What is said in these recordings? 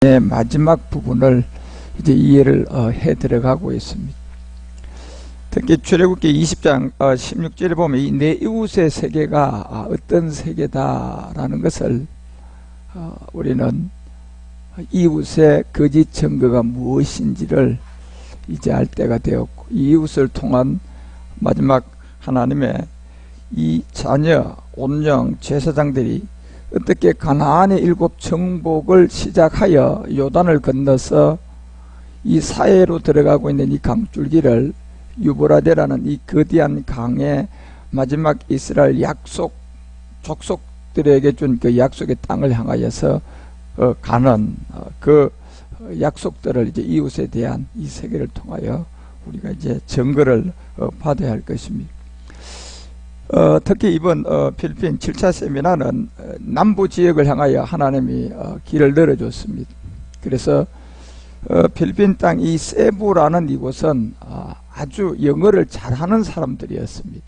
마지막 부분을 이제 이해를 해 들어가고 있습니다. 특히 출애굽기 20장 16절에 보면 이 내 이웃의 세계가 어떤 세계다라는 것을 우리는 이웃의 거짓 증거가 무엇인지를 이제 알 때가 되었고, 이웃을 통한 마지막 하나님의 이 자녀, 온영, 제사장들이 어떻게 가나안의 7 정복을 시작하여 요단을 건너서 이 사해로 들어가고 있는 이 강줄기를 유브라데라는 이 거대한 강의 마지막 이스라엘 약속 족속들에게 준 그 약속의 땅을 향하여서 가는 그 약속들을 이제 이웃에 대한 이 세계를 통하여 우리가 이제 증거를 받아야 할 것입니다. 특히 이번 필리핀 7차 세미나는 남부 지역을 향하여 하나님이 길을 열어줬습니다. 그래서 필리핀 땅 이 세부라는 이곳은 아주 영어를 잘하는 사람들이었습니다.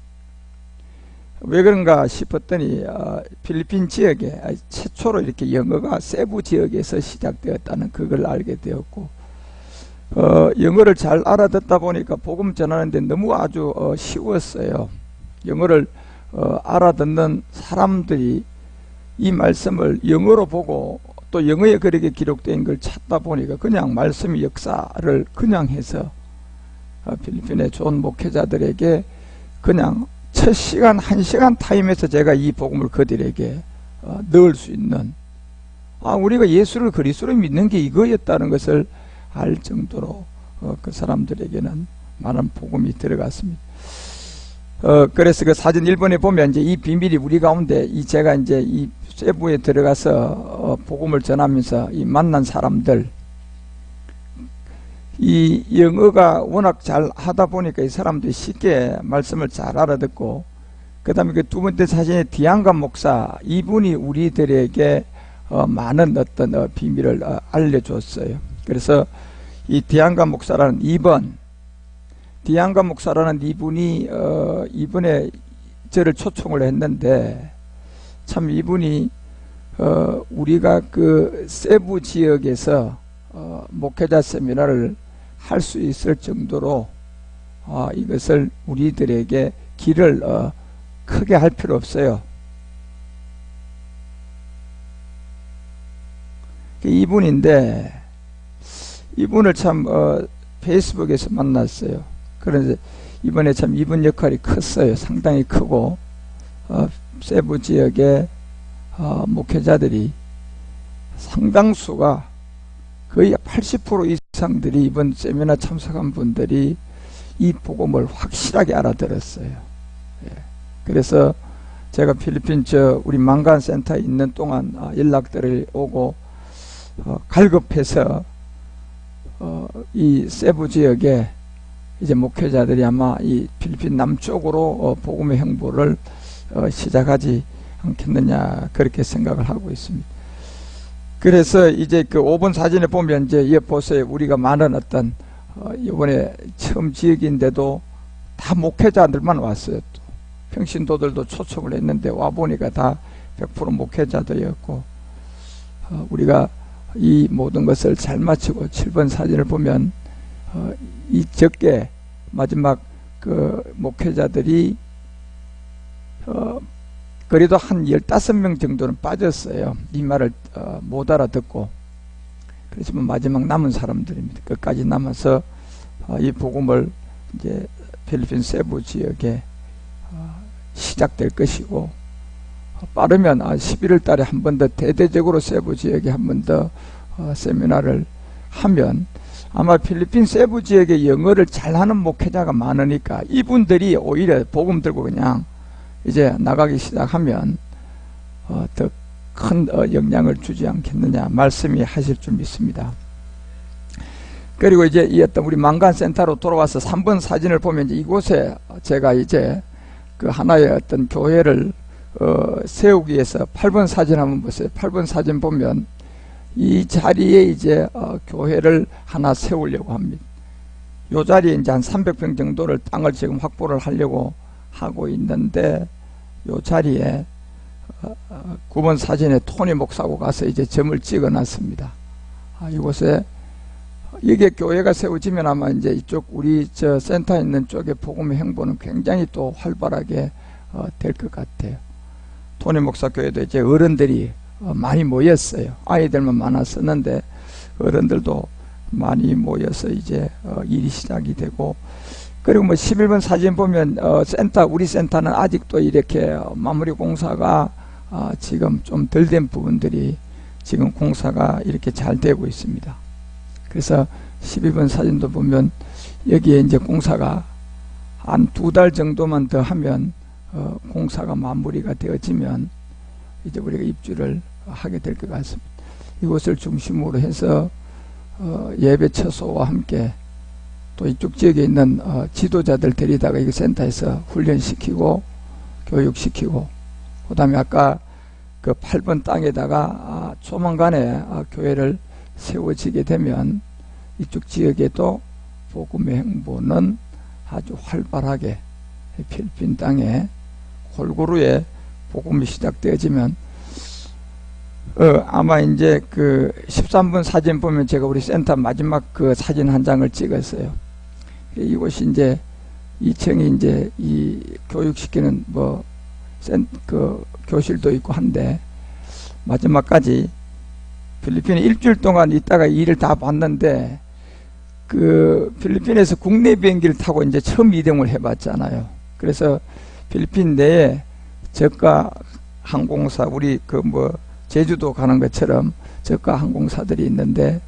왜 그런가 싶었더니 필리핀 지역에 최초로 이렇게 영어가 세부 지역에서 시작되었다는 그걸 알게 되었고, 영어를 잘 알아듣다 보니까 복음 전하는데 너무 아주 쉬웠어요. 영어를 알아듣는 사람들이 이 말씀을 영어로 보고 또 영어에 그렇게 기록된 걸 찾다 보니까 그냥 말씀의 역사를 그냥 해서 필리핀의 좋은 목회자들에게 그냥 첫 시간 1시간 타임에서 제가 이 복음을 그들에게 넣을 수 있는, 우리가 예수를 그리스도로 믿는 게 이거였다는 것을 알 정도로 그 사람들에게는 많은 복음이 들어갔습니다. 그래서 그 사진 1번에 보면 이제 이 비밀이 우리 가운데 제가 이제 이 세부에 들어가서 복음을 전하면서 이 만난 사람들, 이 영어가 워낙 잘 하다 보니까 이 사람들이 쉽게 말씀을 잘 알아듣고, 그 다음에 그 두 번째 사진의 디안가 목사, 이분이 우리들에게 많은 어떤 비밀을 알려줬어요. 그래서 이 디안가 목사라는 디안가 목사라는 이분이 이번에 저를 초청을 했는데, 참 이분이 우리가 그 세부 지역에서 목회자 세미나를 할 수 있을 정도로 이것을 우리들에게 길을 크게 할 필요 없어요. 이분인데, 이분을 참 페이스북에서 만났어요. 그런데 이번에 참 이분 역할이 컸어요. 상당히 크고, 세부 지역의 목회자들이 상당수가 거의 80% 이상들이 이번 세미나 참석한 분들이 이 복음을 확실하게 알아들었어요. 그래서 제가 필리핀 우리 망간 센터에 있는 동안 연락들이 오고 갈급해서 이 세부 지역에 이제 목회자들이 아마 이 필리핀 남쪽으로 복음의 행보를 시작하지 않겠느냐, 그렇게 생각을 하고 있습니다. 그래서 이제 그 5번 사진에 보면 이제 보세요. 우리가 많은 어떤 이번에 처음 지역인데도 다 목회자들만 왔어요. 또 평신도들도 초청을 했는데 와 보니까 다 100% 목회자들이었고, 우리가 이 모든 것을 잘 마치고 7번 사진을 보면 이 적게 마지막 그 목회자들이 그래도 한 15명 정도는 빠졌어요. 이 말을 못 알아듣고. 그렇지만 마지막 남은 사람들입니다. 끝까지 남아서 이 복음을 이제 필리핀 세부 지역에 시작될 것이고, 빠르면 11월 달에 한 번 더 대대적으로 세부 지역에 한 번 더 세미나를 하면 아마 필리핀 세부 지역에 영어를 잘하는 목회자가 많으니까 이분들이 오히려 복음 들고 그냥 이제 나가기 시작하면 더 큰 영향을 주지 않겠느냐 말씀이 하실 줄 믿습니다. 그리고 이제 이 어떤 우리 망간센터로 돌아와서 3번 사진을 보면 이제 이곳에 제가 이제 그 하나의 어떤 교회를 세우기 위해서 8번 사진 한번 보세요. 8번 사진 보면 이 자리에 이제 교회를 하나 세우려고 합니다. 이 자리에 이제 한 300평 정도를 땅을 지금 확보를 하려고 하고 있는데, 이 자리에 9번 사진에 토니 목사고 가서 이제 점을 찍어 놨습니다. 이곳에 이게 교회가 세워지면 아마 이제 이쪽 우리 저 센터에 있는 쪽에 복음의 행보는 굉장히 또 활발하게 될 것 같아요. 토니 목사 교회도 이제 어른들이 많이 모였어요. 아이들만 많았었는데 어른들도 많이 모여서 이제 일이 시작이 되고, 그리고 뭐 11번 사진 보면 센터, 우리 센터는 아직도 이렇게 마무리 공사가 지금 좀 덜 된 부분들이 지금 공사가 이렇게 잘 되고 있습니다. 그래서 12번 사진도 보면 여기에 이제 공사가 한 2달 정도만 더 하면 공사가 마무리가 되어지면 이제 우리가 입주를 하게 될 것 같습니다. 이곳을 중심으로 해서 예배 처소와 함께 또 이쪽 지역에 있는 지도자들 데리다가 이 센터에서 훈련시키고 교육시키고, 그 다음에 아까 그 8번 땅에다가 조만간에 교회를 세워지게 되면 이쪽 지역에도 복음의 행보는 아주 활발하게 필리핀 땅에 골고루에 복음이 시작되어지면 아마 이제 그 13번 사진 보면 제가 우리 센터 마지막 그 사진 한 장을 찍었어요. 이곳이 이제 2층이 이제 이 교육시키는 뭐 그 교실도 있고 한데, 마지막까지 필리핀에 일주일 동안 있다가 일을 다 봤는데, 그 필리핀에서 국내 비행기를 타고 이제 처음 이동을 해봤잖아요. 그래서 필리핀 내에 저가 항공사, 우리 그 뭐 제주도 가는 것처럼 저가 항공사들이 있는데,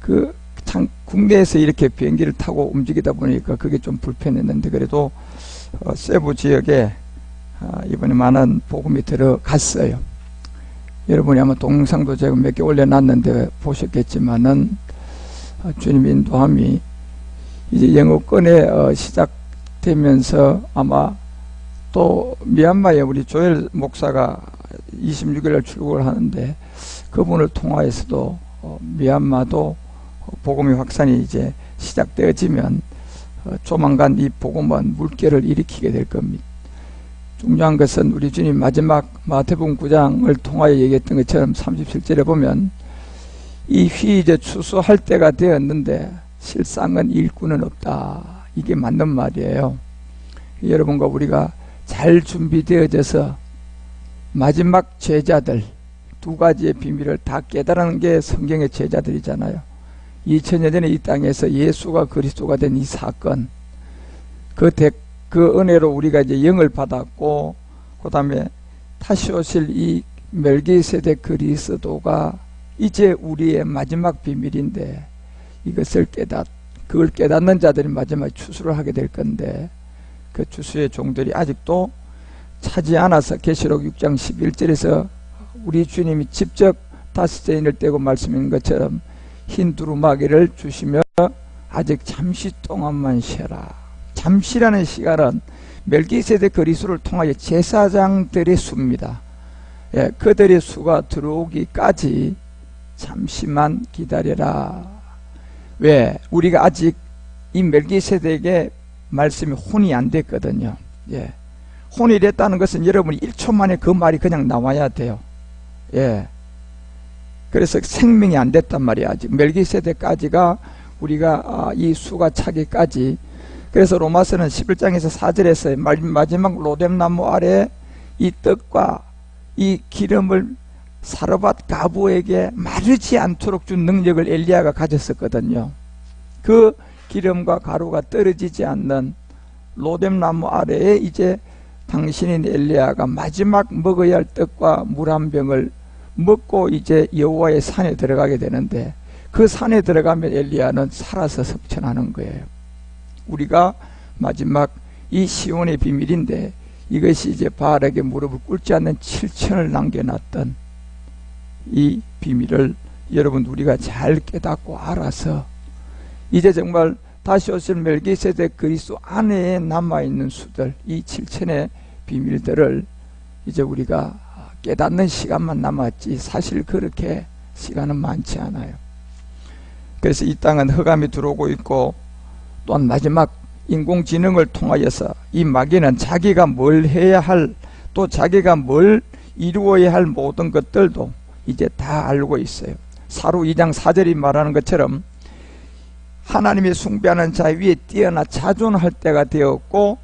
그 참 국내에서 이렇게 비행기를 타고 움직이다 보니까 그게 좀 불편했는데, 그래도 세부 지역에 이번에 많은 복음이 들어갔어요. 여러분이 아마 동영상도 제가 몇 개 올려놨는데 보셨겠지만은 주님 인도함이 이제 영어권에 시작되면서 아마 또 미얀마에 우리 조엘 목사가 26일 출국을 하는데, 그분을 통하여서도 미얀마도 복음의 확산이 이제 시작되어지면 조만간 이 복음은 물결을 일으키게 될 겁니다. 중요한 것은 우리 주님 마지막 마태복음 9장을 통하여 얘기했던 것처럼 37절에 보면 이 휘 이제 추수할 때가 되었는데 실상은 일꾼은 없다. 이게 맞는 말이에요. 여러분과 우리가 잘 준비되어져서 마지막 제자들, 두 가지의 비밀을 다 깨달은 게 성경의 제자들이잖아요. 2000년 전에 이 땅에서 예수가 그리스도가 된 이 사건, 그 은혜로 우리가 이제 영을 받았고, 그 다음에 다시 오실 이 멜기세덱 그리스도가 이제 우리의 마지막 비밀인데, 이것을 그걸 깨닫는 자들이 마지막에 추수를 하게 될 건데, 그 추수의 종들이 아직도 차지 않아서 계시록 6장 11절에서 우리 주님이 직접 5째 인을 떼고 말씀인 것처럼 흰 두루마기를 주시며 아직 잠시 동안만 쉬라. 잠시라는 시간은 멜기세덱 그리스도를 통하여 제사장들의 수입니다. 예, 그들의 수가 들어오기까지 잠시만 기다려라. 왜? 우리가 아직 이 멜기세덱의 말씀이 혼이 안 됐거든요. 예. 혼이 됐다는 것은 여러분이 1초 만에 그 말이 그냥 나와야 돼요. 예. 그래서 생명이 안 됐단 말이야. 아직 멜기세덱까지가 우리가 이 수가 차기까지. 그래서 로마서는 11장에서 4절에서 마지막 로뎀나무 아래 이 떡과 이 기름을 사르밧 가부에게 마르지 않도록 준 능력을 엘리야가 가졌었거든요. 그 기름과 가루가 떨어지지 않는 로뎀나무 아래에 이제 당신인 엘리야가 마지막 먹어야 할 떡과 물 한 병을 먹고 이제 여호와의 산에 들어가게 되는데, 그 산에 들어가면 엘리야는 살아서 성천하는 거예요. 우리가 마지막 이 시온의 비밀인데, 이것이 이제 바알에게 무릎을 꿇지 않는 7천을 남겨놨던 이 비밀을 여러분 우리가 잘 깨닫고 알아서 이제 정말 다시 오실 멜기세덱 그리스도 안에 남아있는 수들, 이 7천의 비밀들을 이제 우리가 깨닫는 시간만 남았지 사실 그렇게 시간은 많지 않아요. 그래서 이 땅은 흑암이 들어오고 있고, 또한 마지막 인공지능을 통하여서 이 마귀는 자기가 뭘 해야 할, 또 자기가 뭘 이루어야 할 모든 것들도 이제 다 알고 있어요. 사루 2장 4절이 말하는 것처럼 하나님의 숭배하는 자 위에 뛰어나 자존할 때가 되었고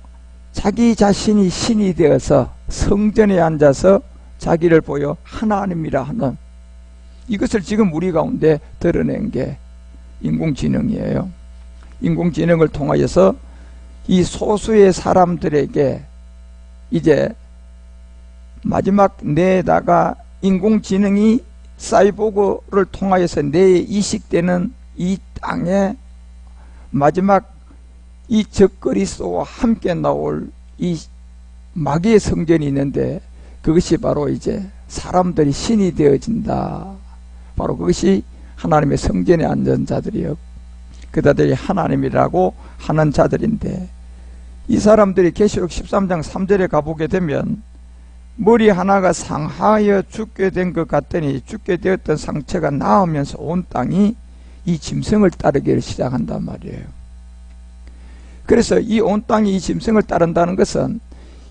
자기 자신이 신이 되어서 성전에 앉아서 자기를 보여 하나님이라 하는, 이것을 지금 우리 가운데 드러낸 게 인공지능이에요. 인공지능을 통하여서 이 소수의 사람들에게 이제 마지막 뇌에다가 인공지능이 사이보그를 통하여서 뇌에 이식되는 이 땅에 마지막 이 적그리스도와 함께 나올 이 마귀의 성전이 있는데, 그것이 바로 이제 사람들이 신이 되어진다. 바로 그것이 하나님의 성전에 앉은 자들이요, 그다들이 하나님이라고 하는 자들인데, 이 사람들이 계시록 13장 3절에 가보게 되면 머리 하나가 상하여 죽게 된 것 같더니 죽게 되었던 상처가 나으면서 온 땅이 이 짐승을 따르기를 시작한단 말이에요. 그래서 이 온 땅이 이 짐승을 따른다는 것은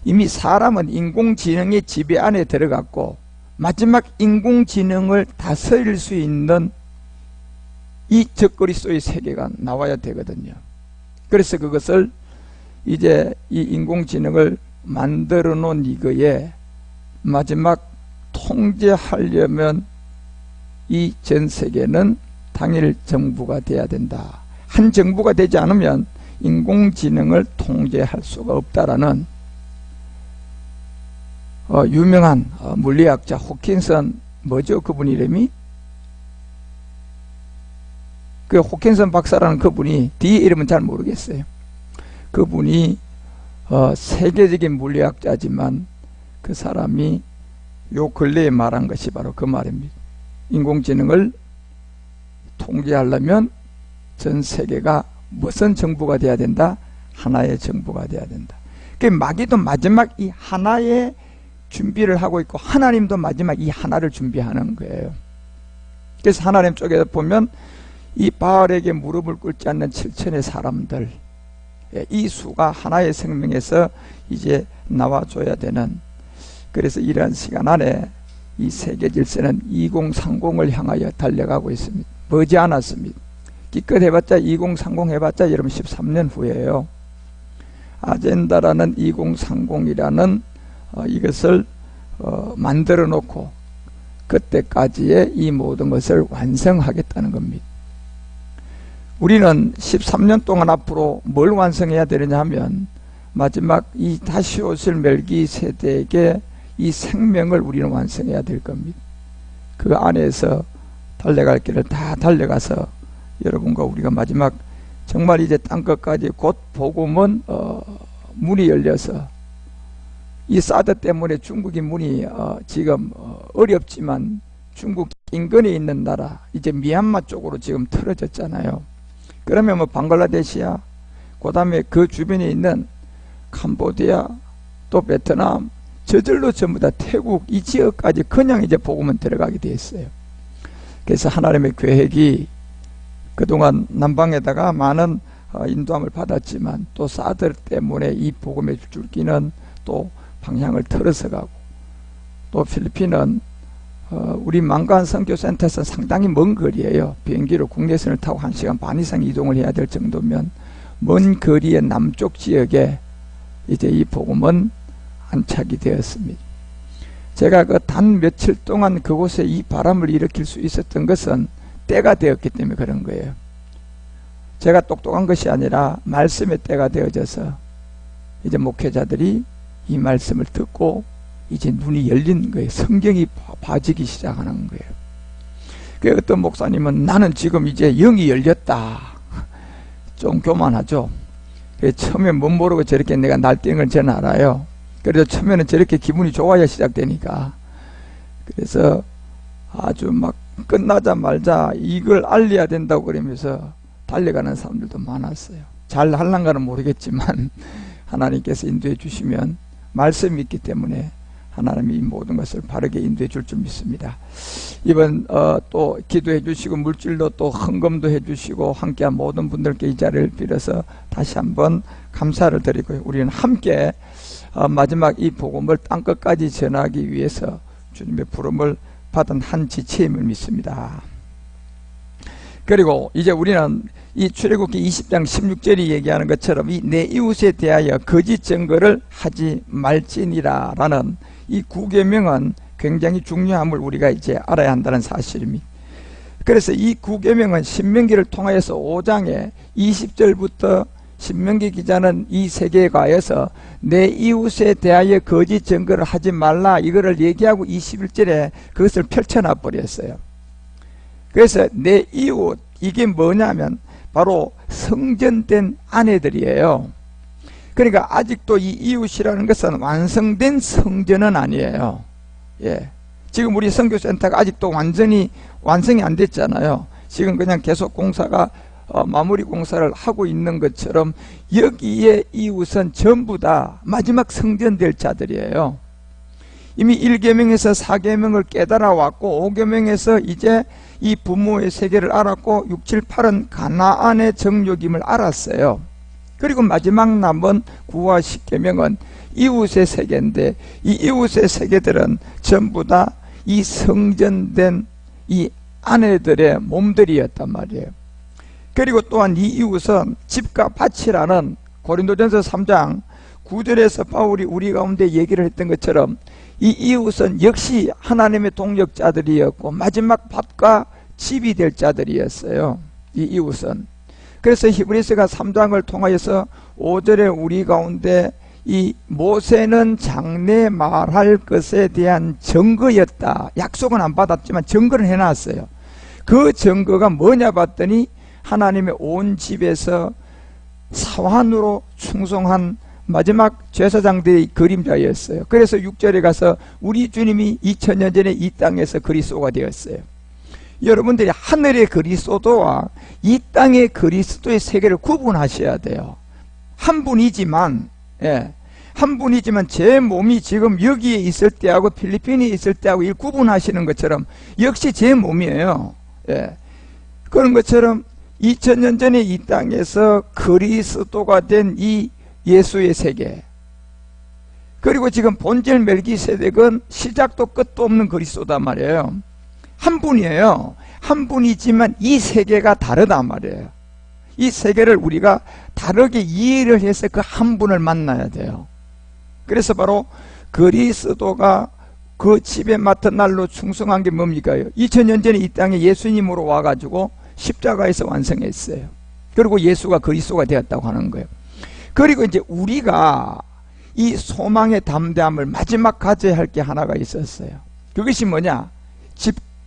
이미 사람은 인공지능의 지배 안에 들어갔고 마지막 인공지능을 다스릴 수 있는 이 적그리스도의 세계가 나와야 되거든요. 그래서 그것을 이제 이 인공지능을 만들어 놓은 이거에 마지막 통제하려면 이 전 세계는 당일 정부가 돼야 된다. 한 정부가 되지 않으면 인공지능을 통제할 수가 없다라는 유명한 물리학자 호킨슨, 뭐죠 그분 이름이? 그 호킨슨 박사라는 그분이, 뒤에 이름은 잘 모르겠어요. 그분이 세계적인 물리학자지만 그 사람이 요 근래에 말한 것이 바로 그 말입니다. 인공지능을 통제하려면 전 세계가 무슨 정부가 돼야 된다? 하나의 정부가 돼야 된다. 그 마귀도 마지막 이 하나의 준비를 하고 있고 하나님도 마지막 이 하나를 준비하는 거예요. 그래서 하나님 쪽에 보면 이 바알에게 무릎을 꿇지 않는 7천의 사람들, 이 수가 하나의 생명에서 이제 나와줘야 되는, 그래서 이러한 시간 안에 이 세계 질서는 2030을 향하여 달려가고 있습니다. 머지 않았습니다. 기껏 해봤자 2030 해봤자 여러분 13년 후에요. 아젠다라는 2030이라는 이것을 만들어 놓고 그때까지의 이 모든 것을 완성하겠다는 겁니다. 우리는 13년 동안 앞으로 뭘 완성해야 되느냐 하면 마지막 이 다시 오실 멜기세덱의 이 생명을 우리는 완성해야 될 겁니다. 그 안에서 달려갈 길을 다 달려가서 여러분과 우리가 마지막 정말 이제 땅끝까지 곧 복음은 문이 열려서 이 사드 때문에 중국이 문이 지금 어렵지만 중국 인근에 있는 나라 이제 미얀마 쪽으로 지금 틀어졌잖아요. 그러면 뭐 방글라데시야, 그 다음에 그 주변에 있는 캄보디아, 또 베트남, 저절로 전부 다 태국 이 지역까지 그냥 이제 복음은 들어가게 돼 있어요. 그래서 하나님의 계획이 그동안 남방에다가 많은 인도함을 받았지만 또 사드 때문에 이 복음의 줄기는 또 방향을 틀어서 가고, 또 필리핀은 우리 망간 선교센터에서 상당히 먼 거리예요. 비행기로 국내선을 타고 1시간 반 이상 이동을 해야 될 정도면 먼 거리의 남쪽 지역에 이제 이 복음은 안착이 되었습니다. 제가 그 단 며칠 동안 그곳에 이 바람을 일으킬 수 있었던 것은 때가 되었기 때문에 그런 거예요. 제가 똑똑한 것이 아니라 말씀의 때가 되어져서 이제 목회자들이 이 말씀을 듣고 이제 눈이 열린 거예요. 성경이 봐지기 시작하는 거예요. 그 어떤 목사님은 나는 지금 이제 영이 열렸다. 좀 교만하죠. 처음에 못 모르고 저렇게 내가 날뛰는 걸 저는 알아요. 그래서 처음에는 저렇게 기분이 좋아야 시작되니까. 그래서 아주 막 끝나자마자 이걸 알려야 된다고 그러면서 달려가는 사람들도 많았어요. 잘 할란가는 모르겠지만 하나님께서 인도해 주시면 말씀이 있기 때문에 하나님이 이 모든 것을 바르게 인도해 줄 줄 믿습니다. 이번 또 기도해 주시고 물질도 또 헌금도 해 주시고 함께한 모든 분들께 이 자리를 빌어서 다시 한번 감사를 드리고요. 우리는 함께 마지막 이 복음을 땅끝까지 전하기 위해서 주님의 부름을 받은 한 지체임을 믿습니다. 그리고 이제 우리는 이 출애굽기 20장 16절이 얘기하는 것처럼 이 내 이웃에 대하여 거짓 증거를 하지 말지니라 라는 이 구계명은 굉장히 중요함을 우리가 이제 알아야 한다는 사실입니다. 그래서 이 구계명은 신명기를 통하여서 5장에 20절부터 신명기 기자는 이 세계가에서 내 이웃에 대하여 거짓 증거를 하지 말라 이거를 얘기하고 21절에 그것을 펼쳐놔 버렸어요. 그래서 내 이웃 이게 뭐냐면 바로 성전된 아내들이에요. 그러니까 아직도 이 이웃이라는 것은 완성된 성전은 아니에요. 예. 지금 우리 선교센터가 아직도 완성이 안 됐잖아요. 지금 그냥 계속 공사가 마무리 공사를 하고 있는 것처럼 여기에 이웃은 전부 다 마지막 성전될 자들이에요. 이미 1계명에서 4계명을 깨달아 왔고 5계명에서 이제 이 부모의 세계를 알았고 6, 7, 8은 가나안의 정욕임을 알았어요. 그리고 마지막 남은 9와 10계명은 이웃의 세계인데 이 이웃의 세계들은 전부 다 이 성전된 이 아내들의 몸들이었단 말이에요. 그리고 또한 이 이웃은 집과 밭이라는 고린도전서 3장 9절에서 바울이 우리 가운데 얘기를 했던 것처럼 이 이웃은 역시 하나님의 동역자들이었고 마지막 밭과 집이 될 자들이었어요. 이 이웃은. 그래서 히브리서가 3장을 통하여서 5절에 우리 가운데 이 모세는 장래 말할 것에 대한 증거였다. 약속은 안 받았지만 증거를 해놨어요. 그 증거가 뭐냐 봤더니 하나님의 온 집에서 사환으로 충성한 마지막 제사장들의 그림자였어요. 그래서 6절에 가서 우리 주님이 2000년 전에 이 땅에서 그리스도가 되었어요. 여러분들이 하늘의 그리스도와 이 땅의 그리스도의 세계를 구분하셔야 돼요. 한 분이지만 한 분이지만 제 몸이 지금 여기에 있을 때하고 필리핀에 있을 때하고 이 구분하시는 것처럼 역시 제 몸이에요. 그런 것처럼 2000년 전에 이 땅에서 그리스도가 된 이 예수의 세계, 그리고 지금 본질 멜기세덱은 시작도 끝도 없는 그리스도단 말이에요. 한 분이에요. 한 분이지만 이 세계가 다르단 말이에요. 이 세계를 우리가 다르게 이해를 해서 그 한 분을 만나야 돼요. 그래서 바로 그리스도가 그 집에 맡은 날로 충성한 게 뭡니까? 2000년 전에 이 땅에 예수님으로 와가지고 십자가에서 완성했어요. 그리고 예수가 그리스도가 되었다고 하는 거예요. 그리고 이제 우리가 이 소망의 담대함을 마지막 가져야 할 게 하나가 있었어요. 그것이 뭐냐?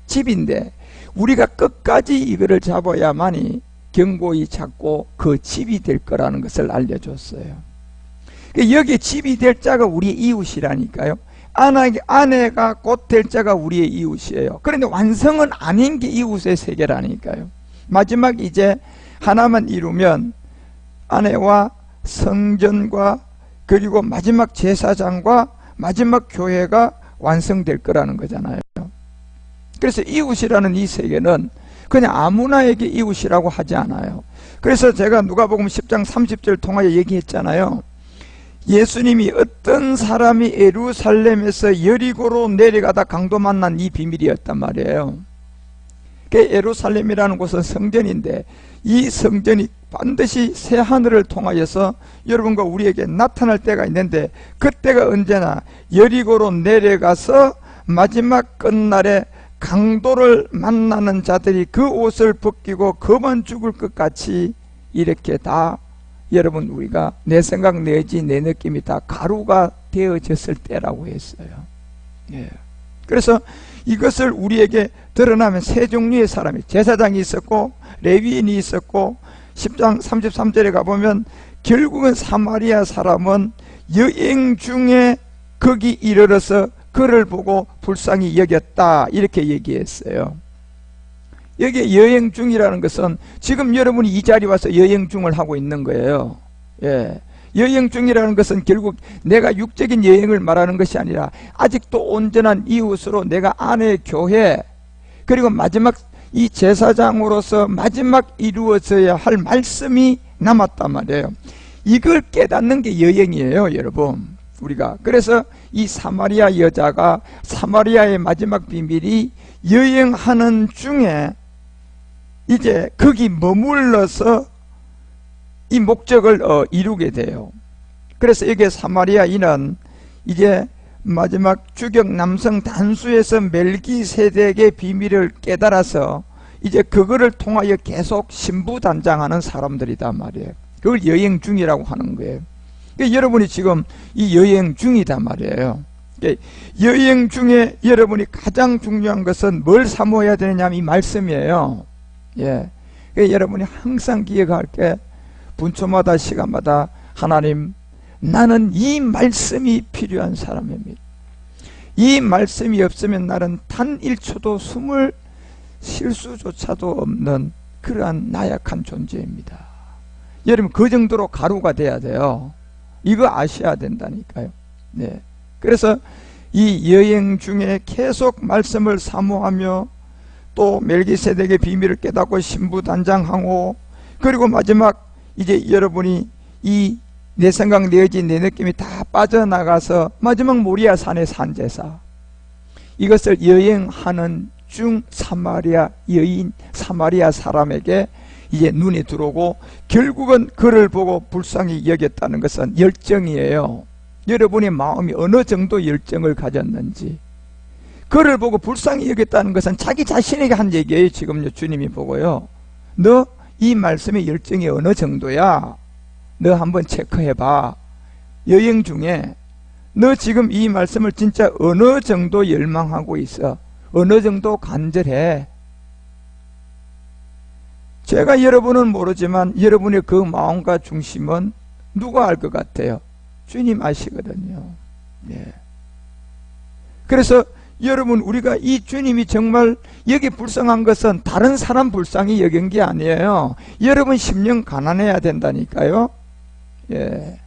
집인데 우리가 끝까지 이거를 잡아야만이 견고히 잡고 그 집이 될 거라는 것을 알려줬어요. 여기에 집이 될 자가 우리의 이웃이라니까요. 아내가 곧 될 자가 우리의 이웃이에요. 그런데 완성은 아닌 게 이웃의 세계라니까요. 마지막 이제 하나만 이루면 아내와 성전과 그리고 마지막 제사장과 마지막 교회가 완성될 거라는 거잖아요. 그래서 이웃이라는 이 세계는 그냥 아무나에게 이웃이라고 하지 않아요. 그래서 제가 누가복음 10장 30절 통하여 얘기했잖아요. 예수님이 어떤 사람이 예루살렘에서 여리고로 내려가다 강도 만난 이 비밀이었단 말이에요. 예루살렘이라는 곳은 성전인데 이 성전이 반드시 새 하늘을 통하여서 여러분과 우리에게 나타날 때가 있는데 그때가 언제나 여리고로 내려가서 마지막 끝날에 강도를 만나는 자들이 그 옷을 벗기고 그만 죽을 것 같이 이렇게 다 여러분 우리가 내 생각 내지 내 느낌이 다 가루가 되어졌을 때라고 했어요. 그래서 이것을 우리에게 드러나면 세 종류의 사람이 제사장이 있었고 레위인이 있었고 10장 33절에 가보면 결국은 사마리아 사람은 여행 중에 거기 이르러서 그를 보고 불쌍히 여겼다 이렇게 얘기했어요. 여기 여행 중이라는 것은 지금 여러분이 이 자리에 와서 여행 중을 하고 있는 거예요. 여행 중이라는 것은 결국 내가 육적인 여행을 말하는 것이 아니라 아직도 온전한 이웃으로 내가 안의 교회 그리고 마지막 이 제사장으로서 마지막 이루어져야 할 말씀이 남았단 말이에요. 이걸 깨닫는 게 여행이에요, 여러분. 우리가 그래서 이 사마리아 여자가 사마리아의 마지막 비밀이 여행하는 중에 이제 거기 머물러서 이 목적을 이루게 돼요. 그래서 이게 사마리아인은 이제 마지막 주격 남성 단수에서 멜기세덱의 비밀을 깨달아서 이제 그거를 통하여 계속 신부단장하는 사람들이단 말이에요. 그걸 여행 중이라고 하는 거예요. 그러니까 여러분이 지금 이 여행 중이단 말이에요. 그러니까 여행 중에 여러분이 가장 중요한 것은 뭘 사모해야 되느냐 하면 이 말씀이에요. 예. 그러니까 여러분이 항상 기억할 게 분초마다 시간마다 하나님, 나는 이 말씀이 필요한 사람입니다. 이 말씀이 없으면 나는 단 1초도 숨을 쉴 수조차도 없는 그러한 나약한 존재입니다. 여러분 그 정도로 가루가 돼야 돼요. 이거 아셔야 된다니까요. 네. 그래서 이 여행 중에 계속 말씀을 사모하며 또 멜기세덱의 비밀을 깨닫고 신부단장하고, 그리고 마지막 이제 여러분이 이 내 생각, 내 의지, 내 느낌이 다 빠져나가서 마지막 모리아 산의 산제사, 이것을 여행하는 중 사마리아 여인, 사마리아 사람에게 이제 눈이 들어오고, 결국은 그를 보고 불쌍히 여겼다는 것은 열정이에요. 여러분의 마음이 어느 정도 열정을 가졌는지, 그를 보고 불쌍히 여겼다는 것은 자기 자신에게 한 얘기예요. 지금요 주님이 보고요, 너 이 말씀의 열정이 어느 정도야? 너 한번 체크해봐. 여행 중에 너 지금 이 말씀을 진짜 어느 정도 열망하고 있어? 어느 정도 간절해? 제가 여러분은 모르지만 여러분의 그 마음과 중심은 누가 알 것 같아요? 주님 아시거든요. 네. 그래서 여러분, 우리가 이 주님이 정말 여기 불쌍한 것은 다른 사람 불쌍히 여긴 게 아니에요. 여러분 심령 가난해야 된다니까요. 예.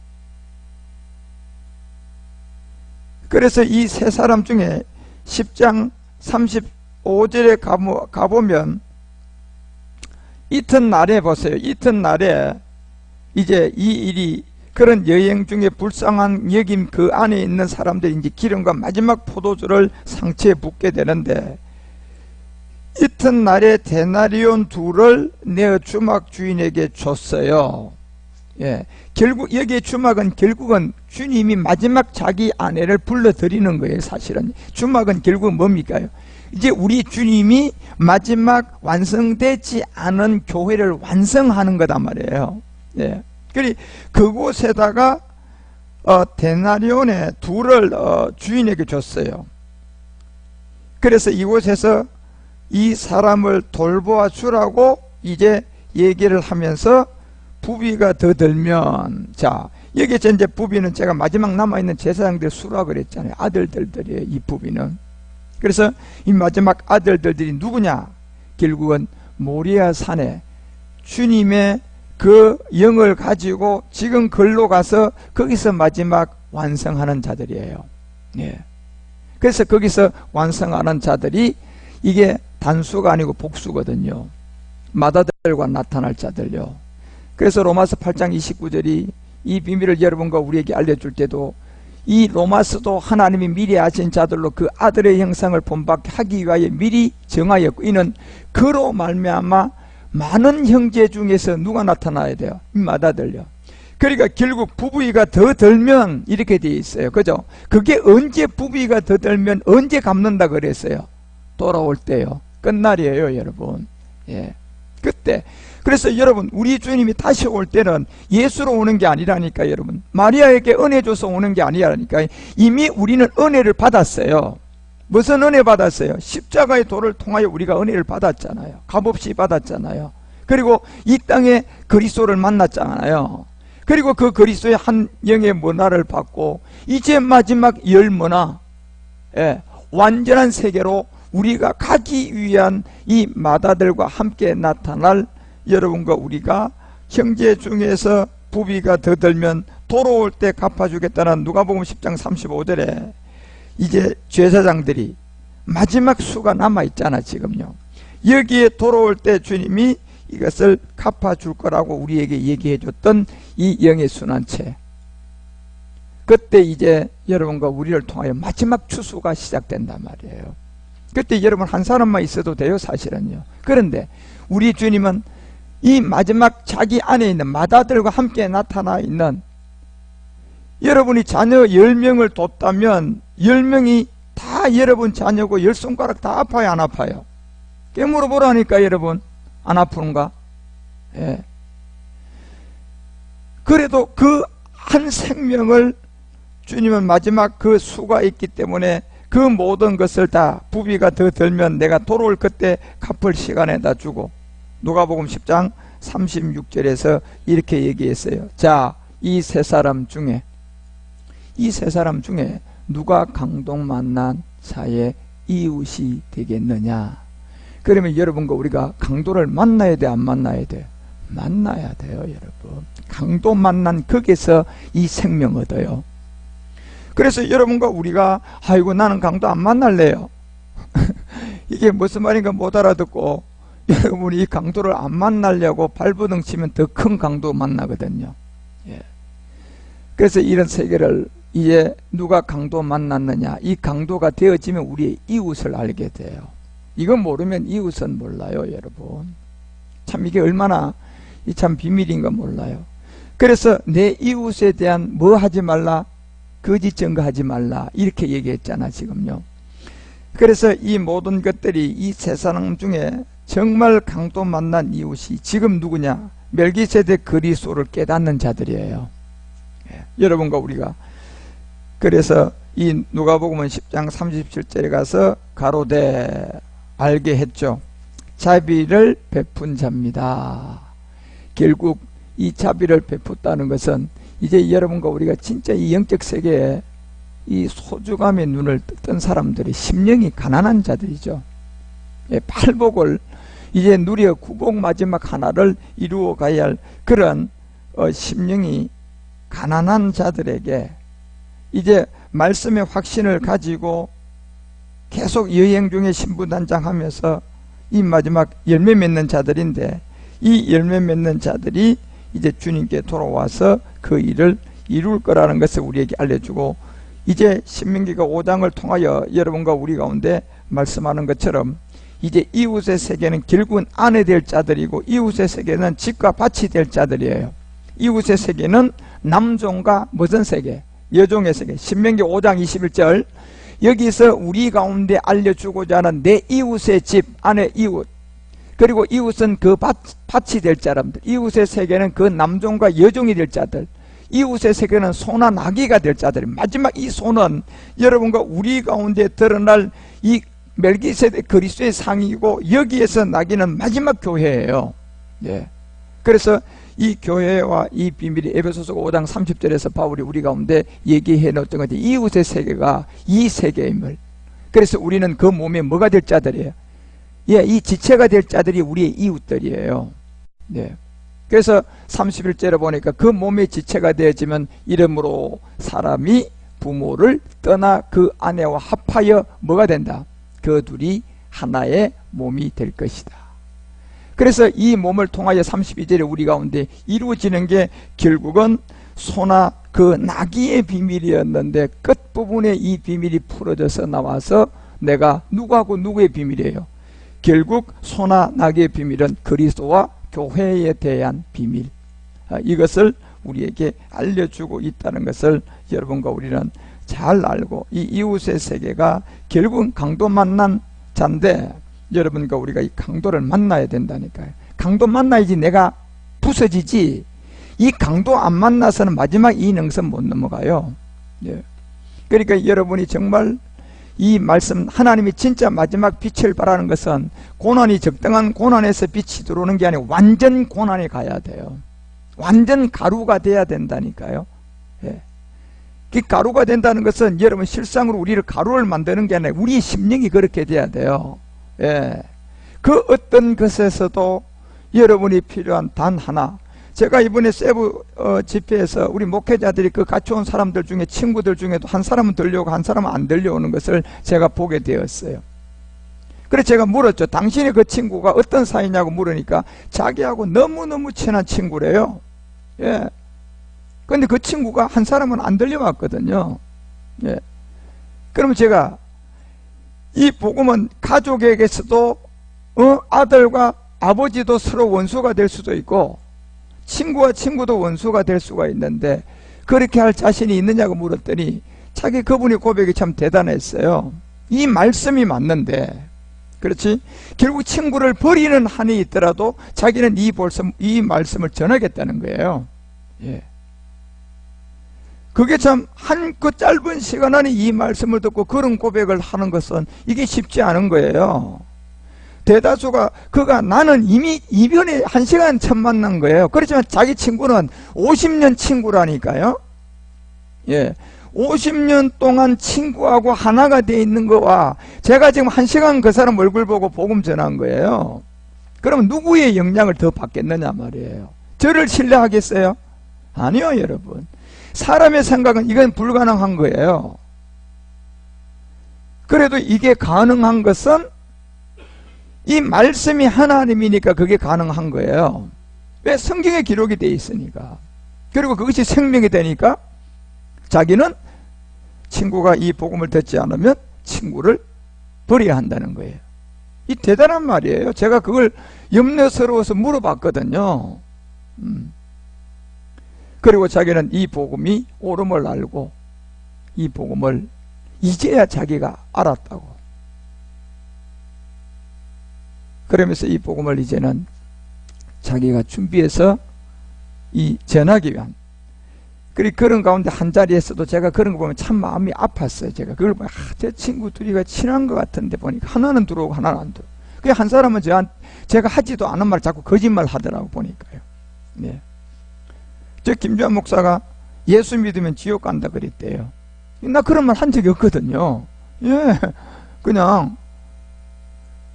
그래서 이 세 사람 중에 10장 35절에 가보면 이튿날에 보세요. 이튿날에 이제 이 일이, 그런 여행 중에 불쌍한 여김 그 안에 있는 사람들이 이제 기름과 마지막 포도주를 상체에 붓게 되는데, 이튿날에 데나리온 둘을 내어 주막 주인에게 줬어요. 예. 결국 여기에 주막은 결국은 주님이 마지막 자기 아내를 불러들이는 거예요. 사실은 주막은 결국 뭡니까요? 이제 우리 주님이 마지막 완성되지 않은 교회를 완성하는 거단 말이에요. 예. 그리 그곳에다가 데나리온의 둘을 주인에게 줬어요. 그래서 이곳에서 이 사람을 돌보아 주라고 이제 얘기를 하면서, 부비가 더 들면, 자 여기서 이제 부비는 제가 마지막 남아있는 제사장들 수라 그랬잖아요. 아들들이에요, 이 부비는. 그래서 이 마지막 아들들이 누구냐? 결국은 모리아 산에 주님의 그 영을 가지고 지금 걸로 가서 거기서 마지막 완성하는 자들이에요. 예. 그래서 거기서 완성하는 자들이 이게 단수가 아니고 복수거든요. 마다들과 나타날 자들요. 그래서 로마서 8장 29절이 이 비밀을 여러분과 우리에게 알려줄 때도, 이 로마서도 하나님이 미리 아신 자들로 그 아들의 형상을 본받게 하기 위하여 미리 정하였고, 이는 그로 말미암아 많은 형제 중에서 누가 나타나야 돼요? 마다들요. 그러니까 결국 부부이가 더 들면 이렇게 돼 있어요. 그죠? 그게 언제 부부이가 더 들면 언제 갚는다 그랬어요? 돌아올 때요. 끝날이에요, 여러분. 예. 그때. 그래서 여러분, 우리 주님이 다시 올 때는 예수로 오는 게 아니라니까, 여러분. 마리아에게 은혜 줘서 오는 게 아니라니까. 이미 우리는 은혜를 받았어요. 무슨 은혜 받았어요? 십자가의 도를 통하여 우리가 은혜를 받았잖아요. 값없이 받았잖아요. 그리고 이 땅에 그리스도를 만났잖아요. 그리고 그 그리스도의 한 영의 문화를 받고, 이제 마지막 열 문화, 예, 완전한 세계로 우리가 가기 위한 이 마다들과 함께 나타날 여러분과 우리가, 형제 중에서 부비가 더 들면 돌아올 때 갚아주겠다는 누가복음 10장 35절에 이제 제사장들이 마지막 수가 남아있잖아 지금요. 여기에 돌아올 때 주님이 이것을 갚아줄 거라고 우리에게 얘기해 줬던 이 영의 순환체, 그때 이제 여러분과 우리를 통하여 마지막 추수가 시작된단 말이에요. 그때 여러분 한 사람만 있어도 돼요, 사실은요. 그런데 우리 주님은 이 마지막 자기 안에 있는 맏아들과 함께 나타나 있는, 여러분이 자녀 10명을 뒀다면 10명이 다 여러분 자녀고 10손가락 다 아파요, 안 아파요? 깨물어 보라니까. 여러분 안 아프는가? 예. 그래도 그 한 생명을 주님은 마지막 그 수가 있기 때문에 그 모든 것을 다 부비가 더 들면 내가 돌아올 그때 갚을 시간에다 주고, 누가복음 10장 36절에서 이렇게 얘기했어요. 자, 이 세 사람 중에 누가 강동 만난 자의 이웃이 되겠느냐? 그러면 여러분과 우리가 강도를 만나야 돼, 안 만나야 돼? 만나야 돼요, 여러분. 강도 만난 거기서 이 생명 얻어요. 그래서 여러분과 우리가 아이고 나는 강도 안 만날래요. 이게 무슨 말인가 못 알아듣고 여러분이 이 강도를 안 만나려고 발버둥 치면 더 큰 강도 만나거든요. 예. 그래서 이런 세계를 이제 누가 강도 만났느냐, 이 강도가 되어지면 우리의 이웃을 알게 돼요. 이건 모르면 이웃은 몰라요, 여러분. 참 이게 얼마나 이 참 비밀인가 몰라요. 그래서 내 이웃에 대한 뭐 하지 말라? 거짓 증거하지 말라, 이렇게 얘기했잖아 지금요. 그래서 이 모든 것들이 이 세 사람 중에 정말 강도 만난 이웃이 지금 누구냐? 멜기세덱 그리스도를 깨닫는 자들이에요. 예. 여러분과 우리가 그래서 이 누가복음 10장 37절에 가서 가로되 알게 했죠. 자비를 베푼 자입니다. 결국 이 자비를 베풀다는 것은 이제 여러분과 우리가 진짜 이 영적 세계에 이 소중함의 눈을 뜬 사람들이 심령이 가난한 자들이죠. 예, 팔복을 이제 누려 구복 마지막 하나를 이루어 가야 할 그런 심령이 가난한 자들에게 이제 말씀의 확신을 가지고 계속 여행 중에 신부단장하면서 이 마지막 열매 맺는 자들인데, 이 열매 맺는 자들이 이제 주님께 돌아와서 그 일을 이룰 거라는 것을 우리에게 알려주고, 이제 신명기가 5장을 통하여 여러분과 우리 가운데 말씀하는 것처럼 이제 이웃의 세계는 결국은 아내 될 자들이고, 이웃의 세계는 집과 밭이 될 자들이에요. 이웃의 세계는 남종과 무슨 세계? 여종의 세계. 신명기 5장 21절, 여기서 우리 가운데 알려주고자 하는 내 이웃의 집 안에 이웃, 그리고 이웃은 그 밭이 될 사람들, 이웃의 세계는 그 남종과 여종이 될 자들, 이웃의 세계는 소나 나귀가 될 자들. 마지막 이 소는 여러분과 우리 가운데 드러날 이 멜기세덱 그리스도의 상이고, 여기에서 나귀는 마지막 교회예요. 예. 그래서 이 교회와 이 비밀이 에베소서 5장 30절에서 바울이 우리 가운데 얘기해 놓았던 것이 이웃의 세계가 이 세계임을. 그래서 우리는 그 몸에 뭐가 될 자들이에요? 예, 이 지체가 될 자들이 우리의 이웃들이에요. 네. 그래서 31절에 보니까 그 몸의 지체가 되어지면 이러므로 사람이 부모를 떠나 그 아내와 합하여 뭐가 된다? 그 둘이 하나의 몸이 될 것이다. 그래서 이 몸을 통하여 32절에 우리 가운데 이루어지는 게 결국은 소나 그 나귀의 비밀이었는데 끝부분에 이 비밀이 풀어져서 나와서 내가 누구하고 누구의 비밀이에요? 결국 소나 나귀의 비밀은 그리스도와 교회에 대한 비밀, 이것을 우리에게 알려주고 있다는 것을 여러분과 우리는 잘 알고, 이 이웃의 세계가 결국은 강도 만난 자인데 여러분과 우리가 이 강도를 만나야 된다니까요. 강도 만나야지 내가 부서지지, 이 강도 안 만나서는 마지막 이 능선 못 넘어가요. 예. 그러니까 여러분이 정말 이 말씀, 하나님이 진짜 마지막 빛을 바라는 것은 고난이 적당한 고난에서 빛이 들어오는 게 아니고 완전 고난에 가야 돼요. 완전 가루가 돼야 된다니까요. 예. 그 가루가 된다는 것은 여러분 실상으로 우리를 가루를 만드는 게 아니라 우리의 심령이 그렇게 돼야 돼요. 예. 그 어떤 것에서도 여러분이 필요한 단 하나, 제가 이번에 세부 집회에서 우리 목회자들이 그 같이 온 사람들 중에, 친구들 중에도 한 사람은 들려오고 한 사람은 안 들려오는 것을 제가 보게 되었어요. 그래서 제가 물었죠. 당신의 그 친구가 어떤 사이냐고 물으니까 자기하고 너무너무 친한 친구래요. 예. 근데 그 친구가 한 사람은 안 들려왔거든요. 예. 그러면 제가 이 복음은 가족에게서도 아들과 아버지도 서로 원수가 될 수도 있고 친구와 친구도 원수가 될 수가 있는데 그렇게 할 자신이 있느냐고 물었더니 그분의 고백이 참 대단했어요. 이 말씀이 맞는데, 그렇지? 결국 친구를 버리는 한이 있더라도 자기는 이 말씀을 전하겠다는 거예요. 예. 그게 참 그 짧은 시간 안에 이 말씀을 듣고 그런 고백을 하는 것은 이게 쉽지 않은 거예요. 대다수가 나는 이미 이변에 1시간 첫 만난 거예요. 그렇지만 자기 친구는 50년 친구라니까요. 예. 50년 동안 친구하고 하나가 돼 있는 거와 제가 지금 1시간 그 사람 얼굴 보고 복음 전한 거예요. 그러면 누구의 영향을 더 받겠느냐 말이에요. 저를 신뢰하겠어요? 아니요, 여러분. 사람의 생각은 이건 불가능한 거예요. 그래도 이게 가능한 것은 이 말씀이 하나님이니까 그게 가능한 거예요. 왜? 성경에 기록이 돼 있으니까. 그리고 그것이 생명이 되니까 자기는 친구가 이 복음을 듣지 않으면 친구를 버려야 한다는 거예요. 이 대단한 말이에요. 제가 그걸 염려스러워서 물어봤거든요. 그리고 자기는 이 복음이 옳음을 알고 이 복음을 이제야 자기가 알았다고. 그러면서 이 복음을 이제는 자기가 준비해서 이 전하기 위한, 그리고 그런 가운데 한 자리에서도 제가 그런 거 보면 참 마음이 아팠어요. 제가 그걸 보면 제 친구 둘이가 친한 것 같은데 보니까 하나는 들어오고 하나는 안 들어오고, 그 한 사람은 제가 하지도 않은 말 자꾸 거짓말 하더라고 보니까요. 네. 저 김주환 목사가 예수 믿으면 지옥 간다 그랬대요. 나 그런 말 한 적이 없거든요. 예, 그냥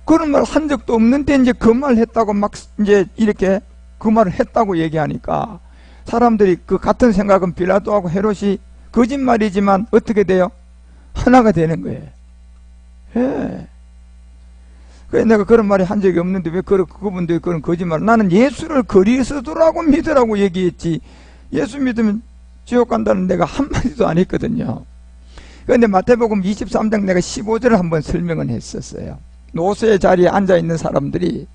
그런 말 한 적도 없는데 이제 그 말 했다고 막 이제 이렇게 그 말을 했다고 얘기하니까 사람들이 그 같은 생각은 빌라도하고 헤롯이 거짓말이지만 어떻게 돼요? 하나가 되는 거예요. 예. 그래 내가 그런 말이 한 적이 없는데 왜 그분들이 그런 거짓말, 나는 예수를 그리스도라고 믿으라고 얘기했지 예수 믿으면 지옥 간다는 내가 한마디도 안 했거든요. 그런데 마태복음 23장 내가 15절을 한번 설명을 했었어요. 노수의 자리에 앉아있는 사람들이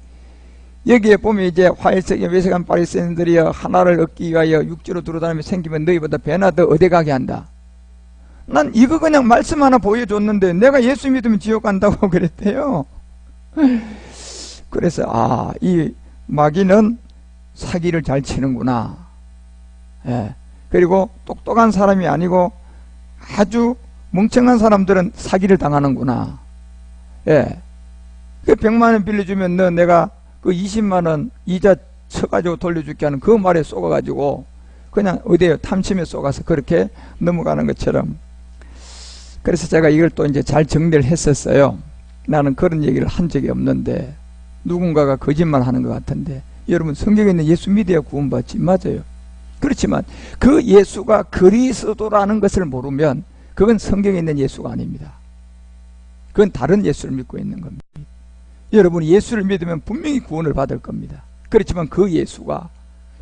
여기에 보면 이제 화일색의 외색한 바리새인들이여 하나를 얻기 위하여 육지로 들어다니며 생기면 너희보다 배나 더 어디 가게 한다. 난 이거 그냥 말씀 하나 보여줬는데 내가 예수 믿으면 지옥 간다고 그랬대요. 그래서 이 마귀는 사기를 잘 치는구나. 예. 그리고 똑똑한 사람이 아니고 아주 멍청한 사람들은 사기를 당하는구나. 예. 그 100만원 빌려주면 내가 그 20만원 이자 쳐가지고 돌려줄게 하는 그 말에 쏘가가지고 그냥 어디에요? 탐침에 쏘가서 그렇게 넘어가는 것처럼. 그래서 제가 이걸 또 이제 잘 정리를 했었어요. 나는 그런 얘기를 한 적이 없는데 누군가가 거짓말 하는 것 같은데, 여러분 성경에 있는 예수 믿어야 구원받지. 맞아요. 그렇지만 그 예수가 그리스도라는 것을 모르면 그건 성경에 있는 예수가 아닙니다. 그건 다른 예수를 믿고 있는 겁니다. 여러분이 예수를 믿으면 분명히 구원을 받을 겁니다. 그렇지만 그 예수가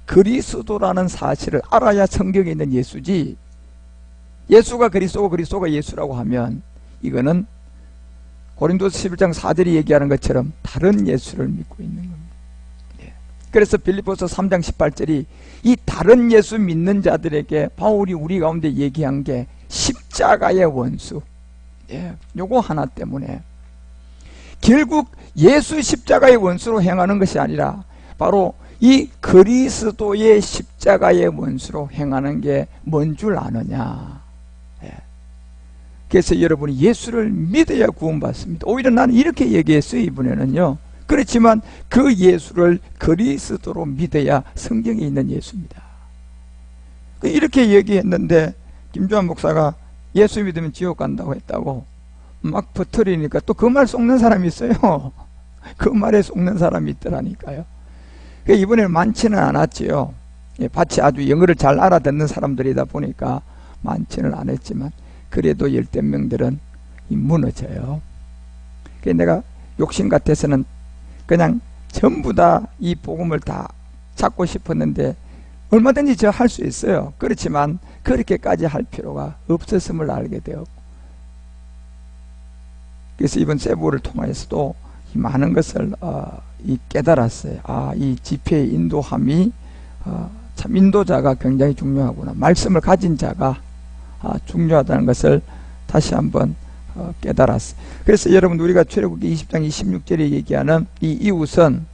그리스도라는 사실을 알아야 성경에 있는 예수지, 예수가 그리스도고 그리스도가 예수라고 하면 이거는 고린도서 11장 4절이 얘기하는 것처럼 다른 예수를 믿고 있는 겁니다. 예. 그래서 빌립보서 3장 18절이 이 다른 예수 믿는 자들에게 바울이 우리 가운데 얘기한 게 십자가의 원수. 예. 요거 하나 때문에 결국 예수 십자가의 원수로 행하는 것이 아니라 바로 이 그리스도의 십자가의 원수로 행하는 게 뭔 줄 아느냐. 예. 그래서 여러분이 예수를 믿어야 구원받습니다. 오히려 나는 이렇게 얘기했어요, 이번에는요. 그렇지만 그 예수를 그리스도로 믿어야 성경에 있는 예수입니다. 이렇게 얘기했는데 김주환 목사가 예수 믿으면 지옥 간다고 했다고 막 퍼뜨리니까 또 그 말 속는 사람이 있어요. 그 말에 속는 사람이 있더라니까요. 이번에는 많지는 않았지요. 밭이 아주 영어를 잘 알아듣는 사람들이다 보니까 많지는 않았지만 그래도 열댓 명들은 무너져요. 그래서 내가 욕심 같아서는 그냥 전부 다 이 복음을 다 찾고 싶었는데 얼마든지 저 할 수 있어요. 그렇지만 그렇게까지 할 필요가 없었음을 알게 되었고, 그래서 이번 세부를 통해서도 많은 것을 깨달았어요. 이 집회의 인도함이 참 인도자가 굉장히 중요하구나. 말씀을 가진 자가 중요하다는 것을 다시 한번 깨달았어요. 그래서 여러분, 우리가 출애굽기 20장 26절에 얘기하는 이 이웃은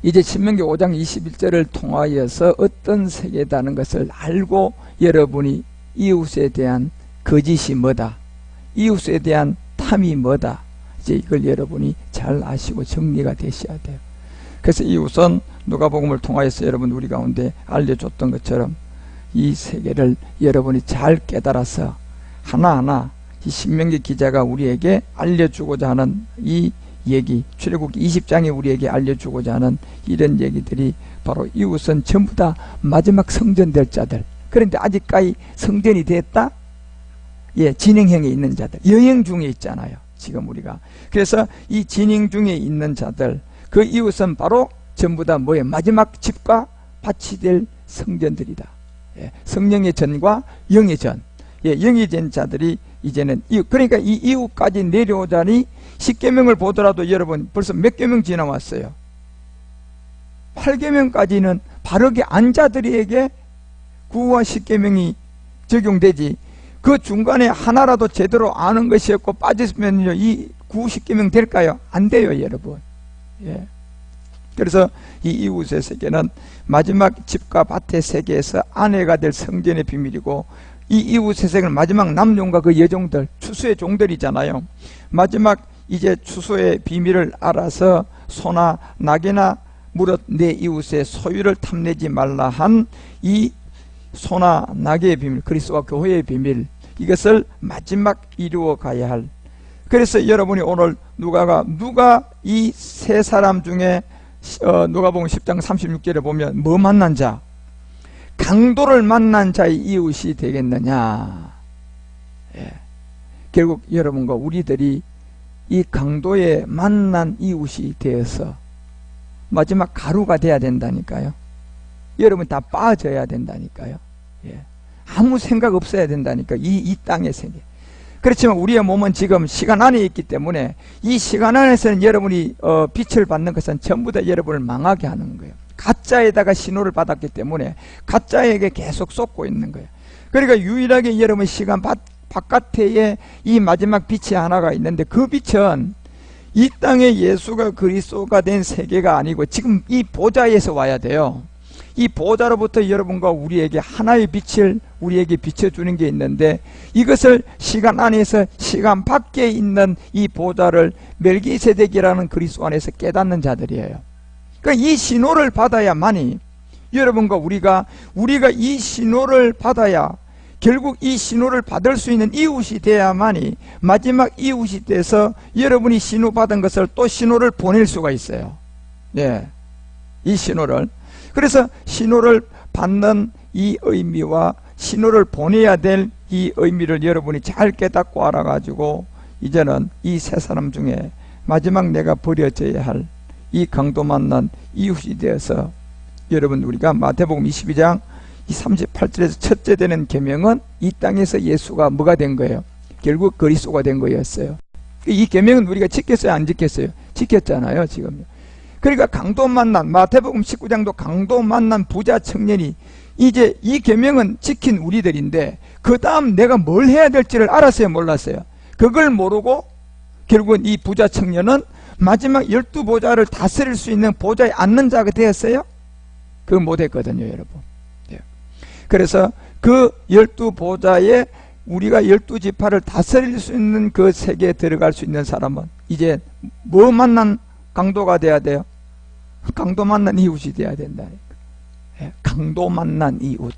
이제 신명기 5장 21절을 통하여서 어떤 세계다는 것을 알고, 여러분이 이웃에 대한 거짓이 뭐다, 이웃에 대한 탐이 뭐다, 이제 이걸 여러분이 잘 아시고 정리가 되셔야 돼요. 그래서 이웃은 누가복음을 통하여서 여러분 우리 가운데 알려줬던 것처럼 이 세계를 여러분이 잘 깨달아서 하나하나 이 신명기 기자가 우리에게 알려주고자 하는 이 얘기, 출애굽기 20장에 우리에게 알려주고자 하는 이런 얘기들이 바로 이웃은 전부 다 마지막 성전 될 자들, 그런데 아직까지 성전이 됐다? 진행형에 있는 자들, 여행 중에 있잖아요 지금 우리가. 그래서 이 진행 중에 있는 자들, 그 이웃은 바로 전부 다 뭐예요? 마지막 집과 밭이 될 성전들이다. 성령의 전과 영의 전, 영이 된 자들이 이제는 이웃, 그러니까 이 이웃까지 내려오자니 10계명을 보더라도 여러분 벌써 몇 계명 지나왔어요? 8계명까지는 바르게 안 자들에게 구와 10계명이 적용되지, 그 중간에 하나라도 제대로 아는 것이 없고 빠졌으면요 이 9, 10계명 될까요? 안 돼요 여러분. 그래서 이 이웃의 세계는 마지막 집과 밭의 세계에서 아내가 될 성전의 비밀이고, 이 이웃의 세계는 마지막 남종과 그 여종들, 추수의 종들이잖아요. 마지막 이제 추수의 비밀을 알아서 소나 낙이나 무릇 내 이웃의 소유를 탐내지 말라 한 이 소나 낙의 비밀, 그리스도와 교회의 비밀, 이것을 마지막 이루어 가야 할. 그래서 여러분이 오늘 누가 이 세 사람 중에 누가복음 10장 36절에 보면 뭐 만난 자? 강도를 만난 자의 이웃이 되겠느냐. 결국 여러분과 우리들이 이 강도에 만난 이웃이 되어서 마지막 가루가 돼야 된다니까요. 여러분 다 빠져야 된다니까요. 아무 생각 없어야 된다니까, 이 땅의 세계. 그렇지만 우리의 몸은 지금 시간 안에 있기 때문에 이 시간 안에서는 여러분이 빛을 받는 것은 전부 다 여러분을 망하게 하는 거예요. 가짜에다가 신호를 받았기 때문에 가짜에게 계속 쏟고 있는 거예요. 그러니까 유일하게 여러분 시간 바깥에 이 마지막 빛이 하나가 있는데, 그 빛은 이 땅에 예수가 그리스도가 된 세계가 아니고 지금 이 보좌에서 와야 돼요. 이 보좌로부터 여러분과 우리에게 하나의 빛을 우리에게 비춰주는 게 있는데, 이것을 시간 안에서 시간 밖에 있는 이 보좌를 멜기세덱이라는 그리스도 안에서 깨닫는 자들이에요. 그러니까 이 신호를 받아야만이 여러분과 우리가 이 신호를 받아야, 결국 이 신호를 받을 수 있는 이웃이 돼야만이 마지막 이웃이 돼서 여러분이 신호 받은 것을 또 신호를 보낼 수가 있어요. 이 신호를. 그래서 신호를 받는 이 의미와 신호를 보내야 될 이 의미를 여러분이 잘 깨닫고 알아가지고 이제는 이 세 사람 중에 마지막 내가 버려져야 할 이 강도 만난 이웃이 되어서, 여러분 우리가 마태복음 22장 이 38절에서 첫째 되는 계명은 이 땅에서 예수가 뭐가 된 거예요? 결국 그리스도가 된 거였어요. 이 계명은 우리가 지켰어요, 안 지켰어요? 지켰잖아요 지금요. 그러니까 강도 만난, 마태복음 19장도 강도 만난 부자 청년이, 이제 이 계명은 지킨 우리들인데 그 다음 내가 뭘 해야 될지를 알았어요, 몰랐어요? 그걸 모르고 결국은 이 부자 청년은 마지막 12보좌를 다스릴 수 있는 보좌에 앉는 자가 되었어요? 그거 못했거든요 여러분. 그래서 그 12보좌에 우리가 12지파를 다스릴 수 있는 그 세계에 들어갈 수 있는 사람은 이제 뭐 만난 강도가 돼야 돼요? 강도 만난 이웃이 돼야 된다니까. 강도 만난 이웃.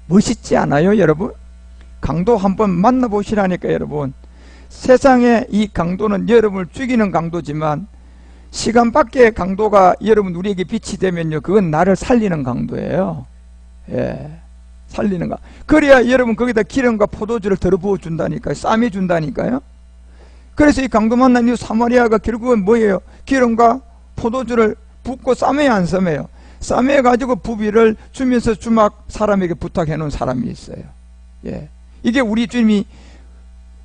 멋있지 않아요 여러분? 강도 한번 만나보시라니까 여러분. 세상에 이 강도는 여러분을 죽이는 강도지만 시간 밖의 강도가 여러분 우리에게 빛이 되면요, 그건 나를 살리는 강도예요. 살리는 거. 그래야 여러분 거기다 기름과 포도주를 덜어 부어 준다니까요. 쌈해 준다니까요. 그래서 이 강도 만난 이후 사마리아가 결국은 뭐예요? 기름과 포도주를 붓고 쌈해야 안 쌈해요? 쌈해 가지고 부비를 주면서 주막 사람에게 부탁해 놓은 사람이 있어요. 이게 우리 주님이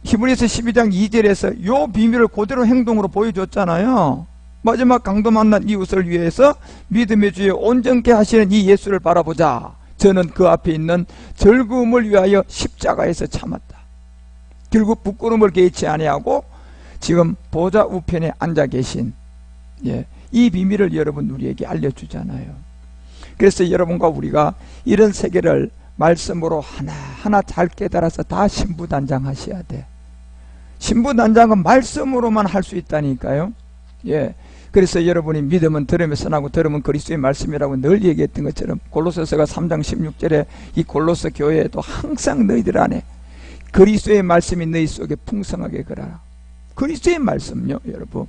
히브리서 12장 2절에서 요 비밀을 그대로 행동으로 보여줬잖아요. 마지막 강도 만난 이웃을 위해서 믿음의 주에 온전케 하시는 이 예수를 바라보자. 저는 그 앞에 있는 즐거움을 위하여 십자가에서 참았다. 결국 부끄러움을 개의치 아니하고 지금 보좌 우편에 앉아 계신, 이 비밀을 여러분 우리에게 알려주잖아요. 그래서 여러분과 우리가 이런 세계를 말씀으로 하나하나 잘 깨달아서 다 신부단장하셔야 돼. 신부단장은 말씀으로만 할 수 있다니까요. 그래서 여러분이 믿음은 들음에서 나고 들음은 그리스도의 말씀이라고 늘 얘기했던 것처럼 골로새서가 3장 16절에 이 골로새 교회에도 항상 너희들 안에 그리스도의 말씀이 너희 속에 풍성하게 거하라. 그리스도의 말씀요, 여러분.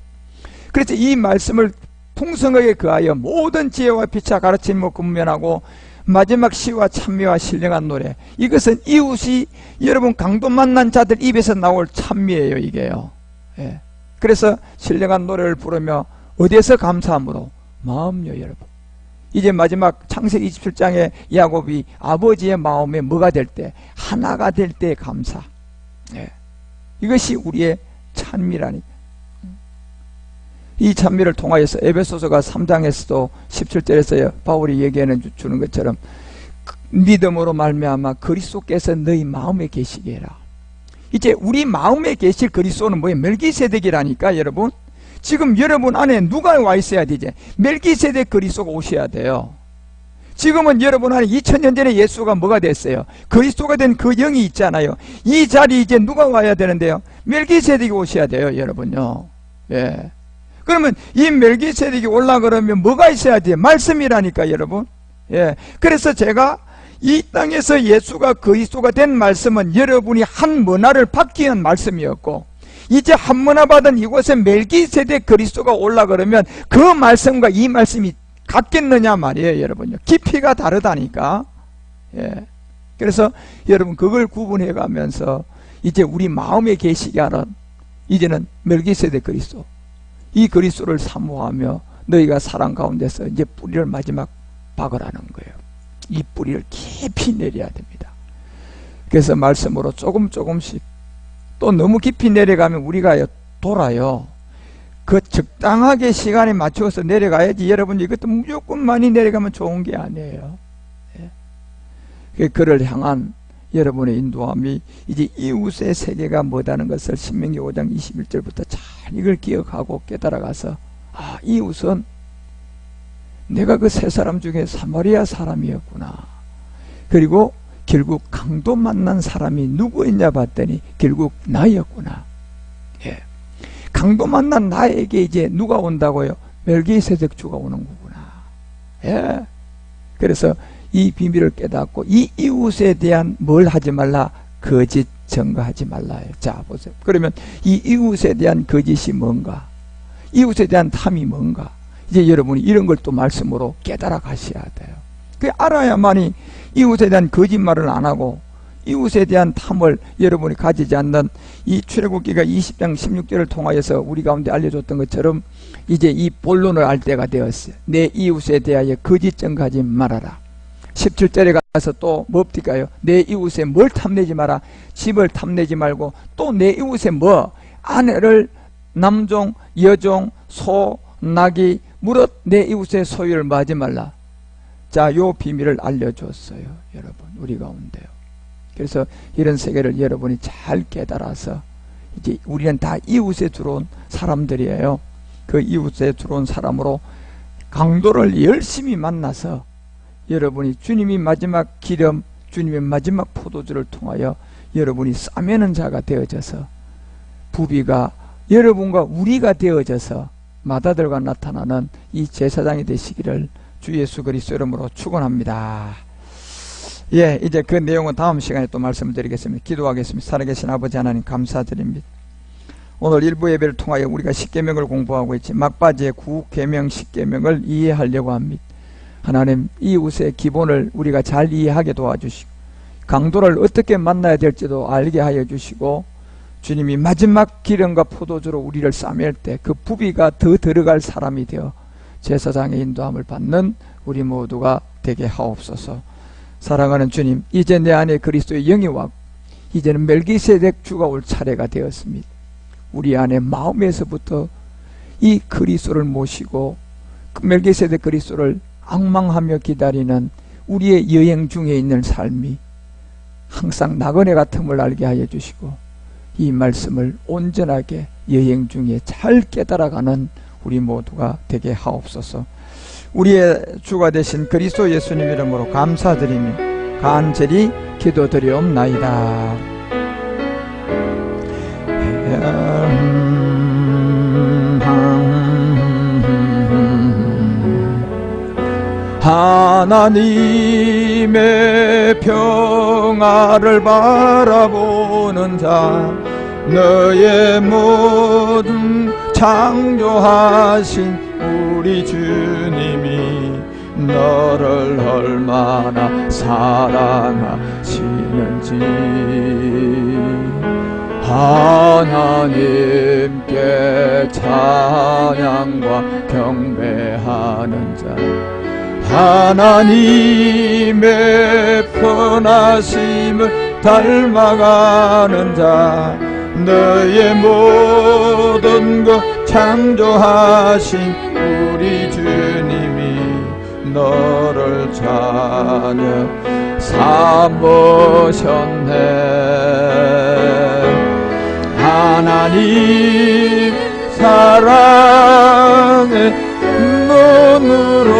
그래서 이 말씀을 풍성하게 거하여 모든 지혜와 피차 가르침을 군면하고 마지막 시와 찬미와 신령한 노래, 이것은 이웃이 여러분 강도 만난 자들 입에서 나올 찬미예요, 이게요. 그래서 신령한 노래를 부르며 어디에서 감사함으로? 마음요, 여러분. 이제 마지막 창세기 27장에 야곱이 아버지의 마음에 뭐가 될 때? 하나가 될 때 감사. 이것이 우리의 찬미라니. 이 찬미를 통하여서 에베소서가 3장에서도 17절에서 바울이 얘기해 주는 것처럼 믿음으로 말미암아 그리스도께서 너희 마음에 계시게 해라. 이제 우리 마음에 계실 그리스도는 뭐예요? 멜기세덱이라니까, 여러분. 지금 여러분 안에 누가 와 있어야 되지? 멜기세덱 그리스도가 오셔야 돼요. 지금은 여러분 안에 2000년 전에 예수가 뭐가 됐어요? 그리스도가 된 그 영이 있잖아요. 이 자리에 이제 누가 와야 되는데요? 멜기세덱이 오셔야 돼요, 여러분요. 그러면 이 멜기세덱이 올라 그러면 뭐가 있어야 돼? 말씀이라니까, 여러분. 그래서 제가 이 땅에서 예수가 그리스도가 된 말씀은 여러분이 한 문화를 받기 위한 말씀이었고, 이제 한 문화 받은 이곳에 멜기세덱 그리스도가 올라 그러면 그 말씀과 이 말씀이 같겠느냐 말이에요, 여러분요. 깊이가 다르다니까. 그래서 여러분 그걸 구분해 가면서 이제 우리 마음에 계시게 하는 이제는 멜기세덱 그리스도, 이 그리스도를 사모하며 너희가 사랑 가운데서 이제 뿌리를 마지막 박으라는 거예요. 이 뿌리를 깊이 내려야 됩니다. 그래서 말씀으로 조금씩, 또 너무 깊이 내려가면 우리가 돌아요. 그 적당하게 시간에 맞춰서 내려가야지. 여러분 이것도 무조건 많이 내려가면 좋은 게 아니에요. 그를 향한 여러분의 인도함이 이제 이웃의 세계가 뭐다는 것을 신명기 5장 21절부터 잘 이걸 기억하고 깨달아가서, 아, 이웃은 내가 그 세 사람 중에 사마리아 사람이었구나. 그리고 결국 강도 만난 사람이 누구였냐 봤더니 결국 나였구나. 강도 만난 나에게 이제 누가 온다고요? 멜기세덱 주가 오는 거구나. 그래서 이 비밀을 깨닫고 이 이웃에 대한 뭘 하지 말라? 거짓 증거하지 말라요. 자, 보세요. 그러면 이 이웃에 대한 거짓이 뭔가? 이웃에 대한 탐이 뭔가? 이제 여러분이 이런 걸 또 말씀으로 깨달아 가셔야 돼요. 그 알아야만이 이웃에 대한 거짓말을 안 하고 이웃에 대한 탐을 여러분이 가지지 않는 이 출애굽기가 20장 16절을 통하여서 우리 가운데 알려줬던 것처럼 이제 이 본론을 알 때가 되었어요. 내 이웃에 대하여 거짓 증거하지 말아라. 17절에 가서 또 뭡니까요? 내 이웃에 뭘 탐내지 마라. 집을 탐내지 말고 또 내 이웃에 뭐? 아내를, 남종, 여종, 소, 나귀, 무릇 내 이웃의 소유를 마지 말라. 자, 요 비밀을 알려줬어요, 여러분, 우리 가운데요. 그래서 이런 세계를 여러분이 잘 깨달아서 이제 우리는 다 이웃에 들어온 사람들이에요. 그 이웃에 들어온 사람으로 강도를 열심히 만나서 여러분이 주님이 마지막 기름, 주님의 마지막 포도주를 통하여 여러분이 싸매는 자가 되어져서 부비가 여러분과 우리가 되어져서 마다들과 나타나는 이 제사장이 되시기를 주 예수 그리스도 이름으로 축원합니다. 이제 그 내용은 다음 시간에 또 말씀을 드리겠습니다. 기도하겠습니다. 살아계신 아버지 하나님 감사드립니다. 오늘 일부 예배를 통하여 우리가 십계명을 공부하고 있지 막바지의 9계명 10계명을 이해하려고 합니다. 하나님, 이웃의 기본을 우리가 잘 이해하게 도와주시고 강도를 어떻게 만나야 될지도 알게 하여 주시고 주님이 마지막 기름과 포도주로 우리를 싸맬 때 그 부비가 더 들어갈 사람이 되어 제사장의 인도함을 받는 우리 모두가 되게 하옵소서. 사랑하는 주님, 이제 내 안에 그리스도의 영이 왔고 이제는 멜기세덱 주가 올 차례가 되었습니다. 우리 안에 마음에서부터 이 그리스도를 모시고 그 멜기세덱 그리스도를 앙망하며 기다리는 우리의 여행 중에 있는 삶이 항상 나그네 같음을 알게 하여 주시고 이 말씀을 온전하게 여행 중에 잘 깨달아가는 우리 모두가 되게 하옵소서. 우리의 주가 되신 그리스도 예수님 이름으로 감사드리며 간절히 기도드리옵나이다. 하나님의 평화를 바라보는 자, 너의 모든 창조하신 우리 주님이 너를 얼마나 사랑하시는지 하나님께 찬양과 경배하는 자, 하나님의 편하심을 닮아가는 자, 너의 모든 것 창조하신 우리 주님이 너를 자녀 삼으셨네. 하나님 사랑의 눈으로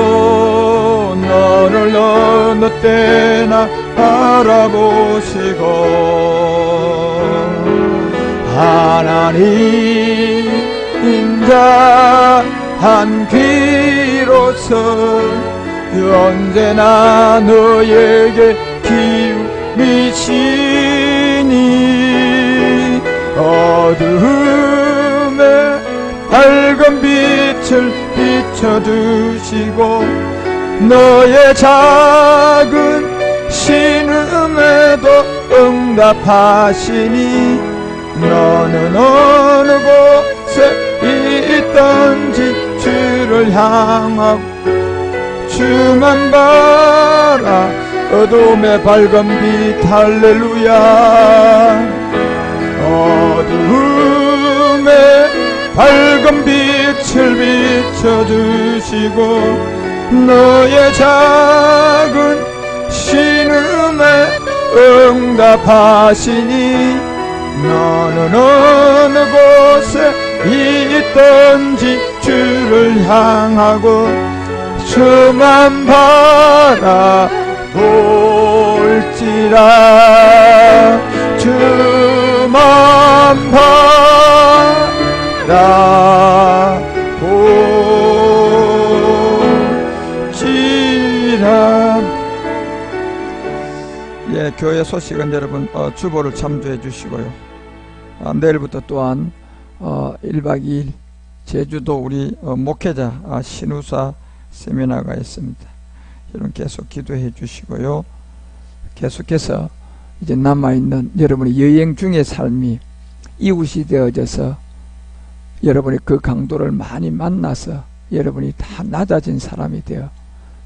너를 어느 때나 바라보시고 하나님 인자한 귀로서 언제나 너에게 기울이시니 어두움에 밝은 빛을 비춰주시고 너의 작은 신음에도 응답하시니 너는 어느 곳에 있던지 주를 향하고 주만 바라 어둠의 밝은 빛 할렐루야. 어두움에 밝은 빛을 비춰주시고 너의 작은 신음에 응답하시니 너는 어느 곳에 있던지 주를 향하고 주만 바라볼지라. 주만 바라볼지라. 예, 교회 소식은 여러분 주보를 참조해 주시고요. 내일부터 또한 1박 2일 제주도 우리 목회자 신우사 세미나가 있습니다. 여러분 계속 기도해 주시고요. 계속해서 이제 남아있는 여러분의 여행 중의 삶이 이웃이 되어져서 여러분이 그 강도를 많이 만나서 여러분이 다 낮아진 사람이 되어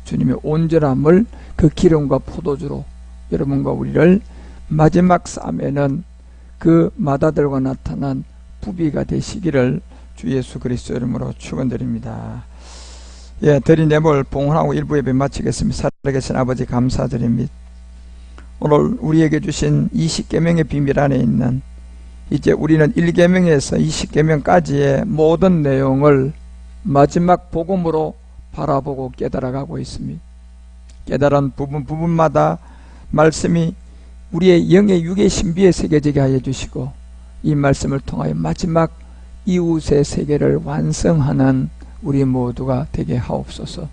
주님의 온전함을 그 기름과 포도주로 여러분과 우리를 마지막 싸매는 그 마다들과 나타난 부비가 되시기를 주 예수 그리스도 이름으로 축원드립니다. 예, 드린 예물 봉헌하고 일부 예배 마치겠습니다. 살아계신 아버지 감사드립니다. 오늘 우리에게 주신 20계명의 비밀 안에 있는 이제 우리는 1계명에서 20계명까지의 모든 내용을 마지막 복음으로 바라보고 깨달아가고 있습니다. 깨달은 부분마다 말씀이 우리의 영의 육의 신비에 새겨지게 하여 주시고 이 말씀을 통하여 마지막 이웃의 세계를 완성하는 우리 모두가 되게 하옵소서.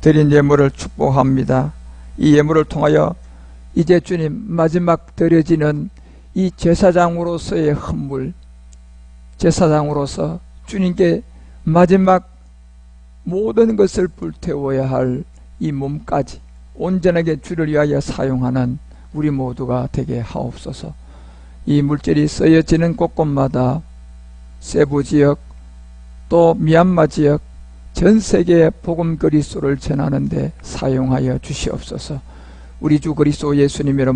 드린 예물을 축복합니다. 이 예물을 통하여 이제 주님 마지막 드려지는 이 제사장으로서의 헌물, 제사장으로서 주님께 마지막 모든 것을 불태워야 할 이 몸까지 온전하게 주를 위하여 사용하는 우리 모두가 되게 하옵소서. 이 물질이 쓰여지는 곳곳마다 세부 지역 또 미얀마 지역 전 세계에 복음 그리스도를 전하는 데 사용하여 주시옵소서. 우리 주 그리스도 예수님 이름으로